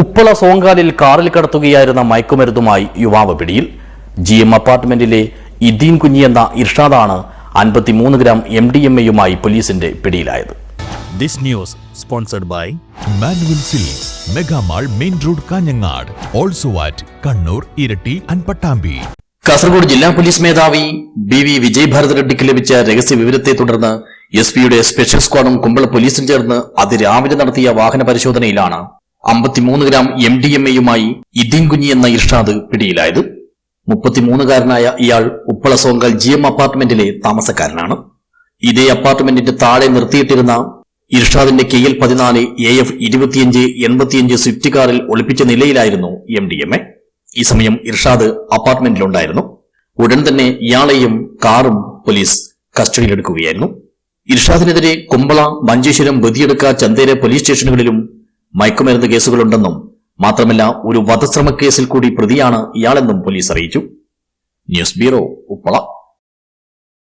ഉപ്പള സോങ്കാലിൽ കാറിൽ കടത്തുകയായിരുന്ന മയക്കുമരുന്നുമായി യുവാവ് പിടിയിൽ. GM അപ്പാർട്ട്മെന്റിലെ ഇദീൻ കുഞ്ഞി എന്ന ഇർഷാദാണ് 53 ഗ്രാം MDMA-യുമായി പോലീസിന്റെ പിടിയിലായത്. This news sponsored by Manual Silks, Mega Mall, Main Road, Kanyangad. Also at Kannur, Irati and Pattambi. Kasaragod ജില്ലാ പോലീസ് മേധാവി BV വിജയ് ഭാരത് റെഡ്ഡിക്ക് ലഭിച്ച രഹസ്യ വിവരത്തെ തുടർന്ന് SP-യുടെ സ്പെഷ്യൽ സ്ക്വാഡും കുമ്പള പോലീസും ചേർന്ന് അതിരാവിലെ നടത്തിയ വാഹന പരിശോധനയിലാണ് 53 ഗ്രാം MDMA-യുമായി ഇദീൻ കുഞ്ഞി എന്ന ഇർഷാദ് പിടിയിലായത്. 33-കാരനായ ഇയാൾ ഉപ്പള സോങ്കാൽ GM അപ്പാർട്ട്മെന്റിലെ താമസക്കാരനാണ്. ഇതേ അപ്പാർട്ട്മെന്റിന്റെ താഴെ നിർത്തിയിട്ടിരുന്ന ഇർഷാദിന്റെ KL14 AF 2585 സ്വിഫ്റ്റ് കാറിൽ ഒളിപ്പിച്ച നിലയിലായിരുന്നു MDMA. ഈ സമയം ഇർഷാദ് അപ്പാർട്ട്മെന്റിലുണ്ടായിരുന്നു. ഉടൻ തന്നെ ഇയാളെയും കാറും പോലീസ് കസ്റ്റഡിയിലെടുക്കുകയായിരുന്നു. ഇർഷാദിനെതിരെ കുമ്പള, മഞ്ചേശ്വരം, ബദിയടുക്ക, ചന്തേര പോലീസ് സ്റ്റേഷനുകളിലും മയക്കുമരുന്ന് കേസുകളുണ്ടെന്നും മാത്രമല്ല ഒരു വധശ്രമ കേസിൽ കൂടി പ്രതിയാണ് ഇയാളെന്നും പോലീസ് അറിയിച്ചു. News bureau, Uppala.